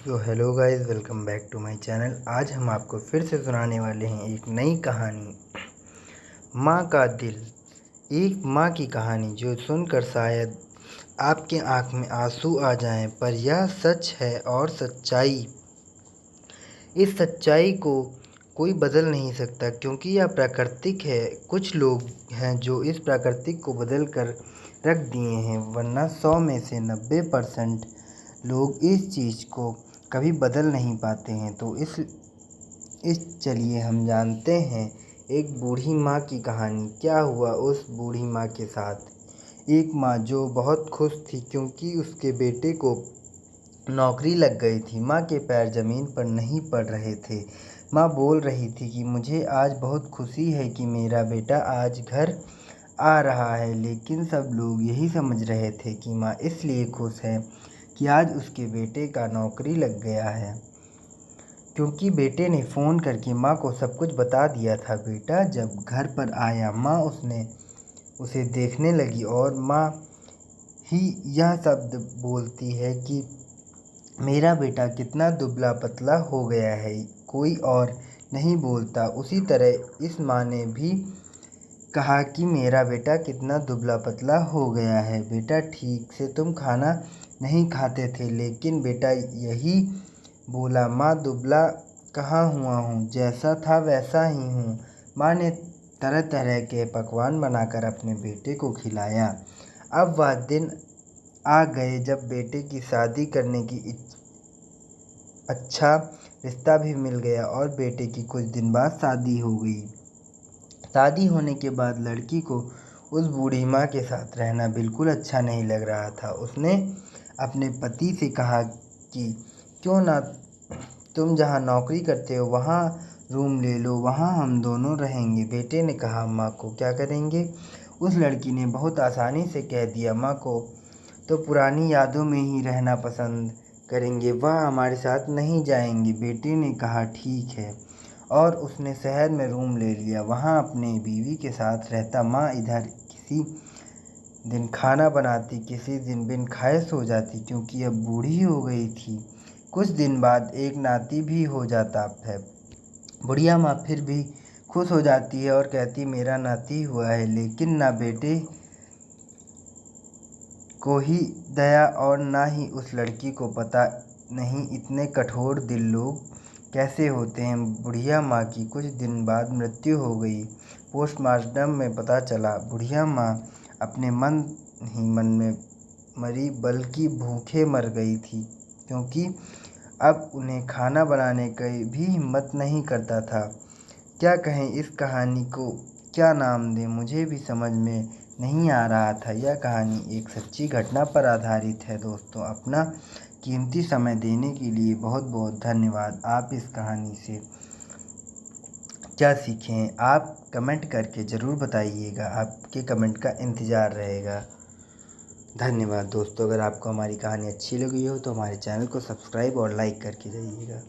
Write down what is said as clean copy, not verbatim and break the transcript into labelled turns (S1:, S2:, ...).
S1: तो hello guys, welcome back to my channel. आज हम आपको फिर से सुनाने वाले हैं एक नई कहानी, माँ का दिल। एक माँ की कहानी जो सुनकर शायद आपके आँख में आंसू आ जाएं, पर यह सच है और इस सच्चाई को कोई बदल नहीं सकता, क्योंकि यह प्राकृतिक है। कुछ लोग हैं जो इस प्राकृतिक को बदल कर रख दिए हैं, वरना 100 में से 90% लोग इस चीज़ को कभी बदल नहीं पाते हैं। तो इस चलिए हम जानते हैं एक बूढ़ी माँ की कहानी। क्या हुआ उस बूढ़ी माँ के साथ। एक माँ जो बहुत खुश थी क्योंकि उसके बेटे को नौकरी लग गई थी। माँ के पैर ज़मीन पर नहीं पड़ रहे थे। माँ बोल रही थी कि मुझे आज बहुत खुशी है कि मेरा बेटा आज घर आ रहा है, लेकिन सब लोग यही समझ रहे थे कि माँ इसलिए खुश है कि आज उसके बेटे का नौकरी लग गया है, क्योंकि बेटे ने फ़ोन करके माँ को सब कुछ बता दिया था। बेटा जब घर पर आया, माँ उसे देखने लगी और माँ ही यह शब्द बोलती है कि मेरा बेटा कितना दुबला पतला हो गया है, कोई और नहीं बोलता। उसी तरह इस माँ ने भी कहा कि मेरा बेटा कितना दुबला पतला हो गया है। बेटा ठीक से तुम खाना नहीं खाते थे, लेकिन बेटा यही बोला, माँ दुबला कहाँ हुआ हूँ, जैसा था वैसा ही हूँ। माँ ने तरह तरह के पकवान बनाकर अपने बेटे को खिलाया। अब वह दिन आ गए जब बेटे की शादी करने की अच्छा रिश्ता भी मिल गया और बेटे की कुछ दिन बाद शादी हो गई। शादी होने के बाद लड़की को उस बूढ़ी माँ के साथ रहना बिल्कुल अच्छा नहीं लग रहा था। उसने अपने पति से कहा कि क्यों ना तुम जहाँ नौकरी करते हो वहाँ रूम ले लो, वहाँ हम दोनों रहेंगे। बेटे ने कहा, माँ को क्या करेंगे। उस लड़की ने बहुत आसानी से कह दिया, माँ को तो पुरानी यादों में ही रहना पसंद करेंगे, वह हमारे साथ नहीं जाएंगे। बेटे ने कहा ठीक है, और उसने शहर में रूम ले लिया, वहाँ अपने बीवी के साथ रहता। माँ इधर किसी दिन खाना बनाती, किसी दिन बिन खाए सो जाती, क्योंकि अब बूढ़ी हो गई थी। कुछ दिन बाद एक नाती भी हो जाता है। बुढ़िया माँ फिर भी खुश हो जाती है और कहती मेरा नाती हुआ है, लेकिन ना बेटे को ही दया और ना ही उस लड़की को। पता नहीं इतने कठोर दिल लोग कैसे होते हैं। बुढ़िया माँ की कुछ दिन बाद मृत्यु हो गई। पोस्टमार्टम में पता चला बुढ़िया माँ अपने मन ही मन में मरी, बल्कि भूखे मर गई थी, क्योंकि अब उन्हें खाना बनाने की भी हिम्मत नहीं करता था। क्या कहें, इस कहानी को क्या नाम दें, मुझे भी समझ में नहीं आ रहा था। यह कहानी एक सच्ची घटना पर आधारित है। दोस्तों, अपना कीमती समय देने के लिए बहुत बहुत धन्यवाद। आप इस कहानी से क्या सीखें, आप कमेंट करके ज़रूर बताइएगा। आपके कमेंट का इंतज़ार रहेगा। धन्यवाद दोस्तों। अगर आपको हमारी कहानी अच्छी लगी हो तो हमारे चैनल को सब्सक्राइब और लाइक करके जाइएगा।